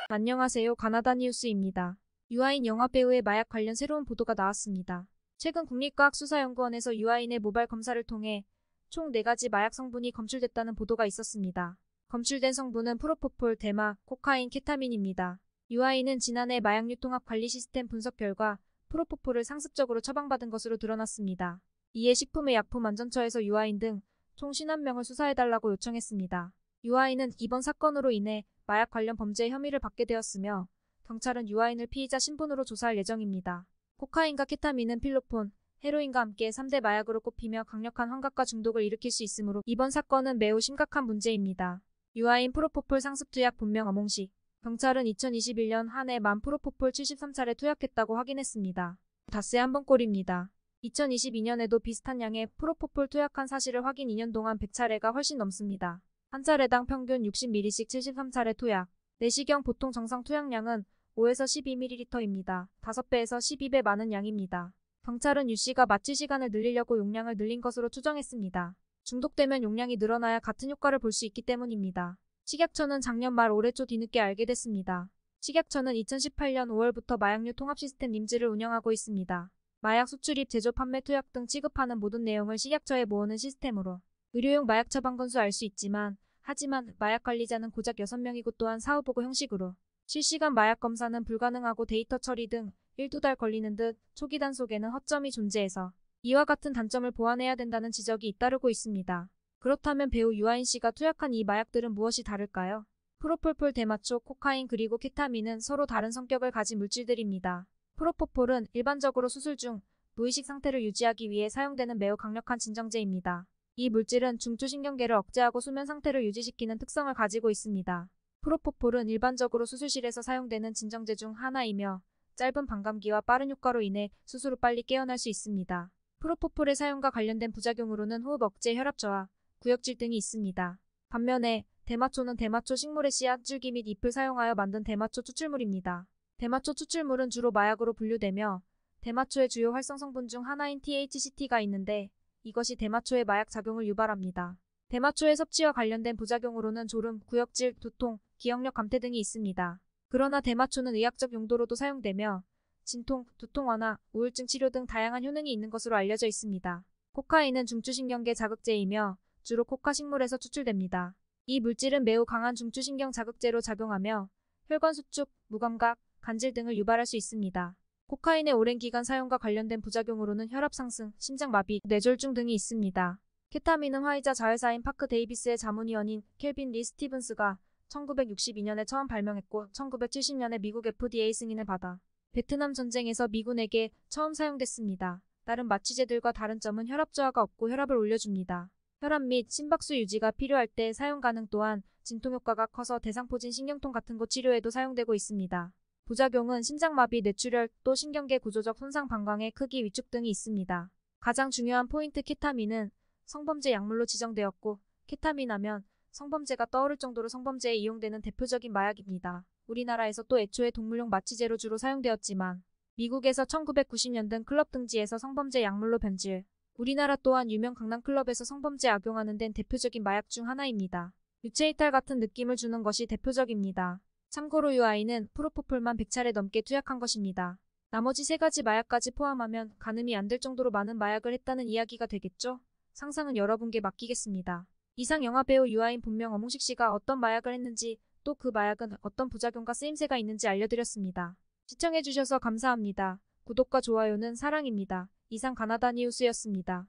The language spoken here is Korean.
안녕하세요. 가나다 뉴스입니다. 유아인 영화배우의 마약 관련 새로운 보도가 나왔습니다. 최근 국립과학수사연구원에서 유아인의 모발 검사를 통해 총 4가지 마약 성분이 검출됐다는 보도가 있었습니다. 검출된 성분은 프로포폴, 대마, 코카인, 케타민입니다. 유아인은 지난해 마약유통학 관리 시스템 분석 결과 프로포폴을 상습적으로 처방받은 것으로 드러났습니다. 이에 식품의약품안전처에서 유아인 등 총 51명을 수사해달라고 요청했습니다. 유아인은 이번 사건으로 인해 마약 관련 범죄 혐의를 받게 되었으며 경찰은 유아인을 피의자 신분으로 조사할 예정입니다. 코카인과 케타민은 필로폰, 헤로인과 함께 3대 마약으로 꼽히며 강력한 환각과 중독을 일으킬 수 있으므로 이번 사건은 매우 심각한 문제입니다. 유아인 프로포폴 상습 투약 본명 어몽식. 경찰은 2021년 한 해 만 프로포폴 73차례 투약했다고 확인했습니다. 닷새 한 번꼴입니다. 2022년에도 비슷한 양의 프로포폴 투약한 사실을 확인 2년 동안 100차례가 훨씬 넘습니다. 한 차례당 평균 60ml씩 73차례 투약. 내시경 보통 정상 투약량은 5에서 12ml입니다. 5배에서 12배 많은 양입니다. 경찰은 유씨가 마취 시간을 늘리려고 용량을 늘린 것으로 추정했습니다. 중독되면 용량이 늘어나야 같은 효과를 볼 수 있기 때문입니다. 식약처는 작년 말 올해 초 뒤늦게 알게 됐습니다. 식약처는 2018년 5월부터 마약류 통합 시스템 님즈를 운영하고 있습니다. 마약 수출입, 제조, 판매, 투약 등 취급하는 모든 내용을 식약처에 모으는 시스템으로 의료용 마약 처방 건수 알 수 있지만 하지만 마약 관리자는 고작 6명이고 또한 사후보고 형식으로 실시간 마약 검사는 불가능하고 데이터 처리 등 1~2달 걸리는 듯 초기 단속에는 허점이 존재해서 이와 같은 단점을 보완해야 된다는 지적이 잇따르고 있습니다. 그렇다면 배우 유아인 씨가 투약한 이 마약들은 무엇이 다를까요? 프로폴폴, 대마초, 코카인 그리고 케타민은 서로 다른 성격을 가진 물질들입니다. 프로포폴은 일반적으로 수술 중 무의식 상태를 유지하기 위해 사용되는 매우 강력한 진정제입니다. 이 물질은 중추신경계를 억제하고 수면 상태를 유지시키는 특성을 가지고 있습니다. 프로포폴은 일반적으로 수술실에서 사용되는 진정제 중 하나이며 짧은 반감기와 빠른 효과로 인해 수술 후 빨리 깨어날 수 있습니다. 프로포폴의 사용과 관련된 부작용으로는 호흡 억제, 혈압 저하, 구역질 등이 있습니다. 반면에 대마초는 대마초 식물의 씨앗, 줄기 및 잎을 사용하여 만든 대마초 추출물입니다. 대마초 추출물은 주로 마약으로 분류되며 대마초의 주요 활성 성분 중 하나인 THCT가 있는데 이것이 대마초의 마약 작용을 유발합니다. 대마초의 섭취와 관련된 부작용으로는 졸음, 구역질, 두통, 기억력 감퇴 등이 있습니다. 그러나 대마초는 의학적 용도로도 사용되며 진통, 두통 완화, 우울증 치료 등 다양한 효능이 있는 것으로 알려져 있습니다. 코카인은 중추신경계 자극제이며 주로 코카 식물에서 추출됩니다. 이 물질은 매우 강한 중추신경 자극제로 작용하며 혈관 수축, 무감각, 간질 등을 유발할 수 있습니다. 코카인의 오랜 기간 사용과 관련된 부작용으로는 혈압 상승, 심장마비, 뇌졸중 등이 있습니다. 케타민은 화이자 자회사인 파크 데이비스의 자문위원인 켈빈 리 스티븐스가 1962년에 처음 발명했고 1970년에 미국 FDA 승인을 받아 베트남 전쟁에서 미군에게 처음 사용됐습니다. 다른 마취제들과 다른 점은 혈압 저하가 없고 혈압을 올려줍니다. 혈압 및 심박수 유지가 필요할 때 사용 가능. 또한 진통 효과가 커서 대상포진 신경통 같은 곳 치료에도 사용되고 있습니다. 부작용은 심장마비, 뇌출혈, 또 신경계 구조적 손상, 방광의 크기 위축 등이 있습니다. 가장 중요한 포인트, 케타민은 성범죄 약물로 지정되었고 케타민 하면 성범죄가 떠오를 정도로 성범죄에 이용되는 대표적인 마약입니다. 우리나라에서 또 애초에 동물용 마취제로 주로 사용되었지만 미국에서 1990년 등 클럽 등지에서 성범죄 약물로 변질, 우리나라 또한 유명 강남클럽에서 성범죄 악용하는 데는 대표적인 마약 중 하나입니다. 유체이탈 같은 느낌을 주는 것이 대표적입니다. 참고로 유아인은 프로포폴만 100차례 넘게 투약한 것입니다. 나머지 3가지 마약까지 포함하면 가늠이 안 될 정도로 많은 마약을 했다는 이야기가 되겠죠? 상상은 여러분께 맡기겠습니다. 이상 영화배우 유아인 본명 어몽식 씨가 어떤 마약을 했는지 또 그 마약은 어떤 부작용과 쓰임새가 있는지 알려드렸습니다. 시청해주셔서 감사합니다. 구독과 좋아요는 사랑입니다. 이상 가나다 뉴스였습니다.